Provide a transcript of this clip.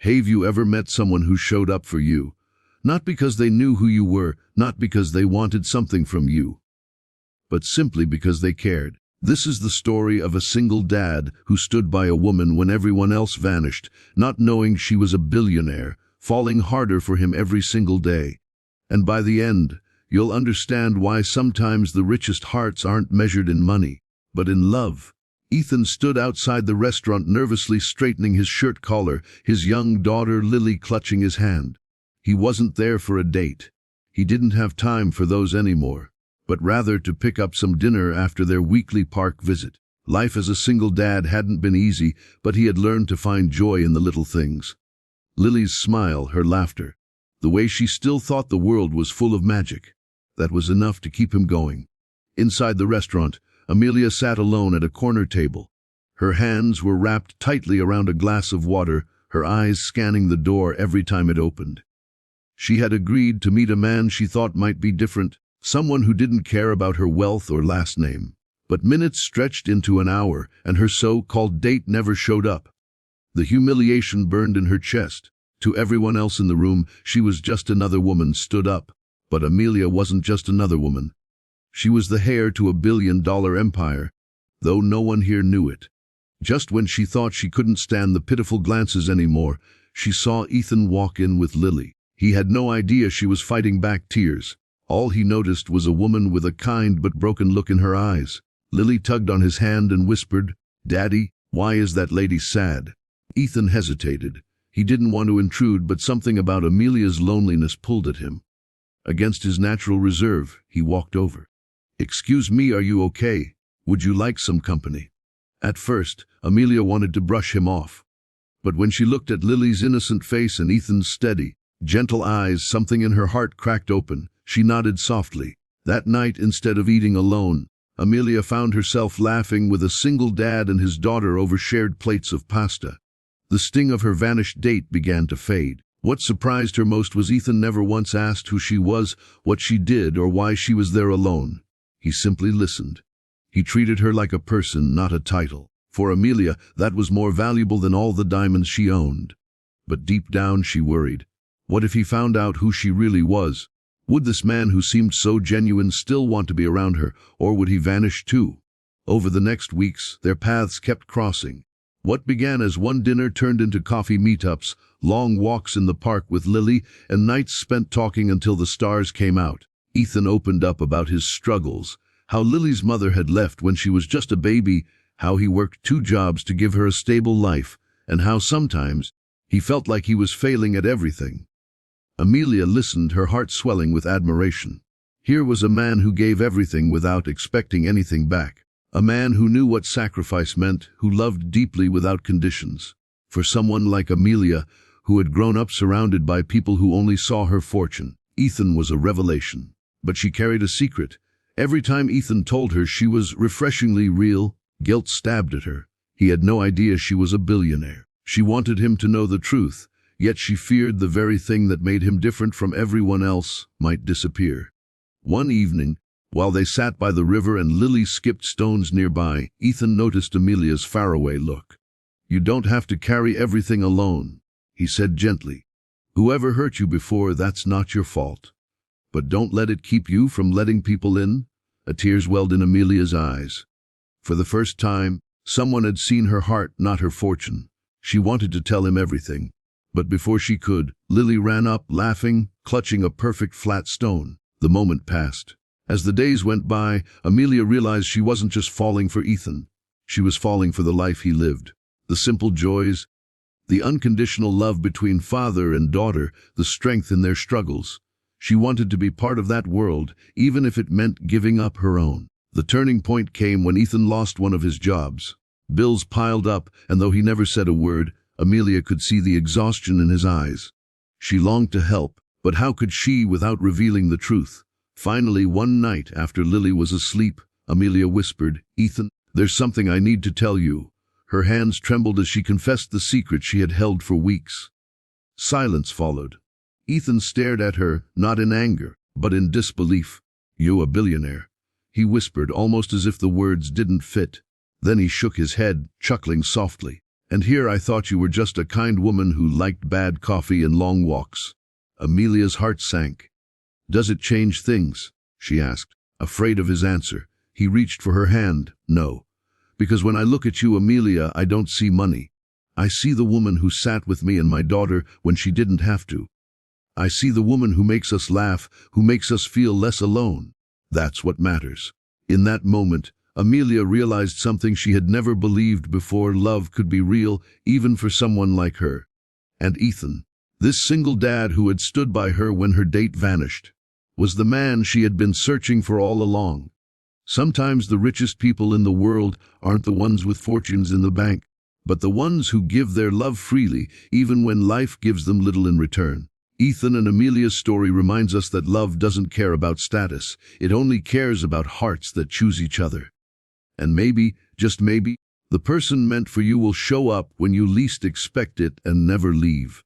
Have you ever met someone who showed up for you? Not because they knew who you were, not because they wanted something from you, but simply because they cared. This is the story of a single dad who stood by a woman when everyone else vanished, not knowing she was a billionaire, falling harder for him every single day. And by the end, you'll understand why sometimes the richest hearts aren't measured in money, but in love. Ethan stood outside the restaurant nervously straightening his shirt collar, his young daughter Lily clutching his hand. He wasn't there for a date. He didn't have time for those anymore, but rather to pick up some dinner after their weekly park visit. Life as a single dad hadn't been easy, but he had learned to find joy in the little things. Lily's smile, her laughter, the way she still thought the world was full of magic. That was enough to keep him going. Inside the restaurant, Amelia sat alone at a corner table. Her hands were wrapped tightly around a glass of water, her eyes scanning the door every time it opened. She had agreed to meet a man she thought might be different, someone who didn't care about her wealth or last name. But minutes stretched into an hour, and her so-called date never showed up. The humiliation burned in her chest. To everyone else in the room, she was just another woman stood up. But Amelia wasn't just another woman. She was the heir to a billion-dollar empire, though no one here knew it. Just when she thought she couldn't stand the pitiful glances anymore, she saw Ethan walk in with Lily. He had no idea she was fighting back tears. All he noticed was a woman with a kind but broken look in her eyes. Lily tugged on his hand and whispered, "Daddy, why is that lady sad?" Ethan hesitated. He didn't want to intrude, but something about Amelia's loneliness pulled at him. Against his natural reserve, he walked over. "Excuse me, are you okay? Would you like some company?" At first, Amelia wanted to brush him off. But when she looked at Lily's innocent face and Ethan's steady, gentle eyes, something in her heart cracked open. She nodded softly. That night, instead of eating alone, Amelia found herself laughing with a single dad and his daughter over shared plates of pasta. The sting of her vanished date began to fade. What surprised her most was Ethan never once asked who she was, what she did, or why she was there alone. He simply listened. He treated her like a person, not a title. For Amelia, that was more valuable than all the diamonds she owned. But deep down she worried. What if he found out who she really was? Would this man who seemed so genuine still want to be around her, or would he vanish too? Over the next weeks, their paths kept crossing. What began as one dinner turned into coffee meetups, long walks in the park with Lily, and nights spent talking until the stars came out. Ethan opened up about his struggles, how Lily's mother had left when she was just a baby, how he worked 2 jobs to give her a stable life, and how sometimes he felt like he was failing at everything. Amelia listened, her heart swelling with admiration. Here was a man who gave everything without expecting anything back. A man who knew what sacrifice meant, who loved deeply without conditions. For someone like Amelia, who had grown up surrounded by people who only saw her fortune, Ethan was a revelation. But she carried a secret. Every time Ethan told her she was refreshingly real, guilt stabbed at her. He had no idea she was a billionaire. She wanted him to know the truth. Yet she feared the very thing that made him different from everyone else might disappear. One evening, while they sat by the river and Lily skipped stones nearby, Ethan noticed Amelia's faraway look. "You don't have to carry everything alone," he said gently. "Whoever hurt you before, that's not your fault. But don't let it keep you from letting people in." A tear welled in Amelia's eyes. For the first time, someone had seen her heart, not her fortune. She wanted to tell him everything. But before she could, Lily ran up, laughing, clutching a perfect flat stone. The moment passed. As the days went by, Amelia realized she wasn't just falling for Ethan. She was falling for the life he lived. The simple joys, the unconditional love between father and daughter, the strength in their struggles. She wanted to be part of that world, even if it meant giving up her own. The turning point came when Ethan lost one of his jobs. Bills piled up, and though he never said a word, Amelia could see the exhaustion in his eyes. She longed to help, but how could she without revealing the truth? Finally, one night after Lily was asleep, Amelia whispered, "Ethan, there's something I need to tell you." Her hands trembled as she confessed the secret she had held for weeks. Silence followed. Ethan stared at her, not in anger, but in disbelief. "You a billionaire?" he whispered, almost as if the words didn't fit. Then he shook his head, chuckling softly. And here I thought you were just a kind woman who liked bad coffee and long walks." Amelia's heart sank. "Does it change things?" she asked. Afraid of his answer, he reached for her hand. "No. Because when I look at you, Amelia, I don't see money. I see the woman who sat with me and my daughter when she didn't have to. I see the woman who makes us laugh, who makes us feel less alone. That's what matters." In that moment, Amelia realized something she had never believed before: love could be real, even for someone like her. And Ethan, this single dad who had stood by her when her date vanished, was the man she had been searching for all along. Sometimes the richest people in the world aren't the ones with fortunes in the bank, but the ones who give their love freely, even when life gives them little in return. Ethan and Amelia's story reminds us that love doesn't care about status. It only cares about hearts that choose each other. And maybe, just maybe, the person meant for you will show up when you least expect it and never leave.